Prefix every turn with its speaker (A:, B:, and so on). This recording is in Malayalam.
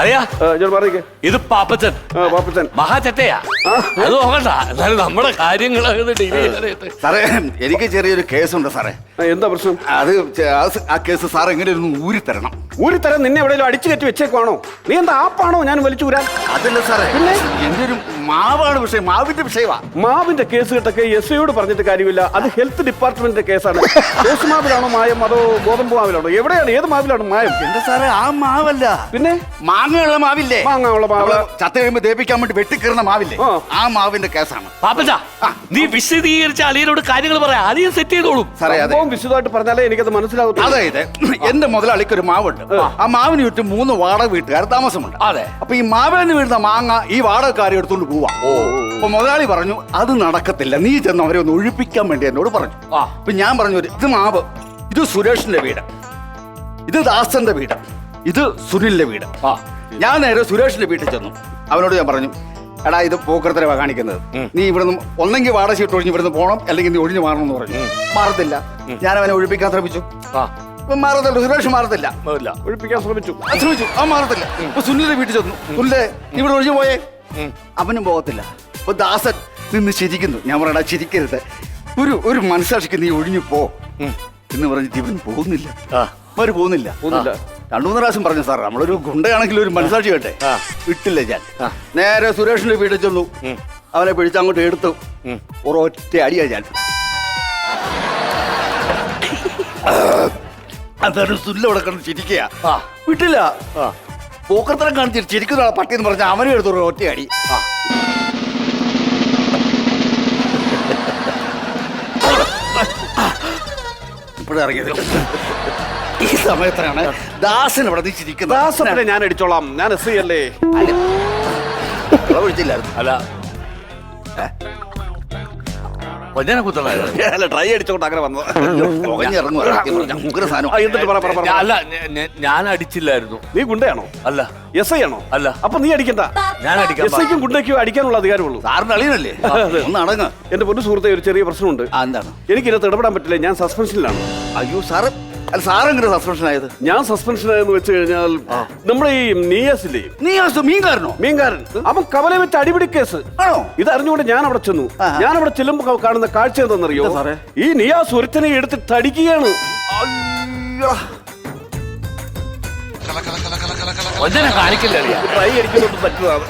A: അറിയാ
B: പറഞ്ഞേ.
A: ഇത് പാപ്പച്ചൻ
B: പാപ്പച്ചൻ
A: മഹാചട്ടയാ. അത് നോക്കണ്ട, എന്നാലും നമ്മുടെ കാര്യങ്ങൾ
C: സാറേ എനിക്ക് ചെറിയൊരു കേസുണ്ട് സാറേ.
B: എന്താ പ്രശ്നം?
C: അത് ആ കേസ് സാർ എങ്ങനെയൊന്ന് ഊരിത്തരണം.
B: ഊരിത്തരം നിന്നെ എവിടെയെങ്കിലും അടിച്ചു കയറ്റി വെച്ചേക്കുവാണോ? നീ എന്താ ആപ്പാണോ ഞാൻ വലിച്ചൂരാൻ?
C: അതല്ല സാറേ,
B: പിന്നെ
C: എന്റെ ഒരു മാവാണ് വിഷയം, മാവിന്റെ വിഷയമാ.
B: മാവിന്റെ കേസ് കേട്ടൊക്കെ എസ് ഐയോട് പറഞ്ഞിട്ട് കാര്യമില്ല. അത് ഹെൽത്ത് ഡിപ്പാർട്ട്മെന്റിന്റെ കേസാണ്. ദോശ മാവിലാണോ മായം, അതോ ഗോതമ്പ് മാവിലാണോ? എവിടെയാണ്, ഏത് മാവിലാണ് മായം?
C: എന്റെ സാറേ ആ മാവല്ല,
B: പിന്നെ
C: മാങ്ങയുള്ള മാവില്ലേ,
B: മാങ്ങയുള്ള മാവ്
C: ചത്ത കഴിയുമ്പോ ദേപിക്കാൻ വേണ്ടി വെട്ടിക്കീറുന്ന മാവില്ലേ, ആ മാവിന്റെ കേസാണ്.
A: പാപ്പച്ച നീ വിശദീകരിച്ച അളിയനോട് കാര്യങ്ങൾ പറയാം, അളിയൻ സെറ്റ് ചെയ്തോളും.
C: സാറേ അതെ,
B: വിശദമായിട്ട് പറഞ്ഞാലേ എനിക്കത് മനസ്സിലാവും.
C: അതായത് എന്റെ മുതലാളിക്ക് ഒരു മാവുണ്ട്. ആ മാവിന് ചുറ്റും 3 വാടക വീട്ടുകാർ താമസമുണ്ട്.
A: അതെ.
C: അപ്പൊ ഈ മാവേന്ന് വീഴുന്ന മാങ്ങ ഈ വാടകക്കാരി എടുത്തോണ്ട് പോവാ. അപ്പൊ മുതലാളി പറഞ്ഞു അത് നടക്കത്തില്ല, നീ ചെന്ന് അവരെ ഒന്ന് ഒഴിപ്പിക്കാൻ വേണ്ടി എന്നോട് പറഞ്ഞു. അപ്പൊ ഞാൻ പറഞ്ഞു ഇത് മാവ്, ഇത് സുരേഷിന്റെ വീട്, ഇത് ദാസന്റെ വീട്, ഇത് സുനിലിന്റെ വീട്. ഞാൻ നേരെ സുരേഷിന്റെ വീട്ടിൽ ചെന്നു. അവനോട് ഞാൻ പറഞ്ഞു, എടാ ഇത് പോക്കരത്തരവാ കാണിക്കുന്നത്, നീ ഇവിടുന്ന് ഒന്നെങ്കിൽ വാടക ഷീട്ട് ഒഴിഞ്ഞ് ഇവിടുന്ന് പോകണം, അല്ലെങ്കിൽ നീ ഒഴിഞ്ഞു മാറണം എന്ന് പറഞ്ഞു. മാറത്തില്ല. ഞാൻ അവനെ ഒഴിപ്പിക്കാൻ ശ്രമിച്ചു, മാറത്തില്ല. സുരേഷ് മാറത്തില്ല.
B: ഒഴിപ്പിക്കാൻ ശ്രമിച്ചു.
C: ആ മാറത്തില്ല. ഇപ്പൊ സുനിലിന്റെ വീട്ടിൽ ചെന്നു, സുനിലെ ഇവിടെ ഒഴിഞ്ഞു പോയേ, അവനും പോകത്തില്ല. അപ്പൊ ദാസൻ നിന്ന് ചിരിക്കുന്നു. ഞാൻ പറയടാ ചിരിക്കരുത്, ഒരു മനസ്സാക്ഷിക്ക് നീ ഒഴിഞ്ഞു പോ എന്ന് പറഞ്ഞിട്ട് ഇവൻ പോകുന്നില്ല. അവര് പോകുന്നില്ല. 2-3 പ്രാവശ്യം പറഞ്ഞു സാർ, നമ്മളൊരു ഗുണ്ടയാണെങ്കിൽ ഒരു മനസ്സാക്ഷി കേട്ടെ. ഇട്ടില്ല ഞാൻ. നേരെ സുരേഷിന്റെ വീട്ടിൽ ചെന്നു, അവനെ പിടിച്ച് അങ്ങോട്ട് എടുത്തു, ഒരൊറ്റ അടിയാ ഞാൻ. അതാണ് സുനിലവിടെ കണ്ട് ചിരിക്കുക. വിട്ടില്ല. പോക്കർത്തരം കാണിച്ചിട്ട് ചിരിക്കുന്ന പട്ടി എന്ന് പറഞ്ഞാൽ അവനും എടുത്തു ഒറ്റ അടി. ഇപ്പോഴിറങ്ങിയത് ഈ സമയത്താണ് ദാസൻ ഇവിടെ ചിരിക്കുന്നത്.
B: ദാസനെ ഞാൻ അടിച്ചോളാം, ഞാൻ എസ് ഐ അല്ലേ.
C: വിളിച്ചില്ലായിരുന്നു.
A: അല്ല കൊഞ്ഞനെ കുത്തണ
B: ട്രൈ അടിച്ചോണ്ട് അങ്ങനെ വന്നത്.
A: അല്ല ഞാൻ അടിച്ചില്ലായിരുന്നു.
B: നീ ഗുണ്ടയാണോ?
A: അല്ല.
B: എസ് ഐ ആണോ?
A: അല്ല.
B: അപ്പൊ നീ അടിക്കണ്ട.
A: ഞാൻ അടിക്കാം.
B: എസ് ഐക്കും ഗുണ്ടയ്ക്കും അടിക്കാനുള്ള അധികാരമുള്ളൂ.
C: സാറിന് അളിയനല്ലേ, ഒന്ന് അടങ്ങ്.
B: എന്റെ പൊന്നു സുഹൃത്തെ, ഒരു ചെറിയ പ്രശ്നമുണ്ട്.
C: എന്താണ്?
B: എനിക്ക് ഇതിനകത്ത് ഇടപെടാൻ പറ്റില്ല, ഞാൻ സസ്പെൻഷനിലാണ്.
C: അയ്യോ സാറ്, അല്ല സാറെങ്ങനെ സസ്പെൻഷൻ ആയത്?
B: ഞാൻ സസ്പെൻഷൻ ആയെന്ന് വെച്ച് കഴിഞ്ഞാൽ നമ്മുടെ ഈ നീയസില്ലേ,
C: മീൻകാരനോ?
B: മീൻകാരൻ, അവൻ കവല വെച്ച് അടിപിടി കേസ്
C: ആണോ?
B: ഇത് അറിഞ്ഞുകൊണ്ട് ഞാൻ അവിടെ ചെന്നു. ഞാൻ അവിടെ ചെല്ലുമ്പോ കാണുന്ന കാഴ്ച എന്താണെന്നറിയോ? ഈ നിയാസ് ഒരുത്തനെ എടുത്തിട്ട് അടിക്കുകയാണ്.
A: കൊഞ്ഞനെ കാണിക്കില്ല.
B: ട്രൈ അടിക്കുന്നോട്ട് പറ്റുന്നതാണ്.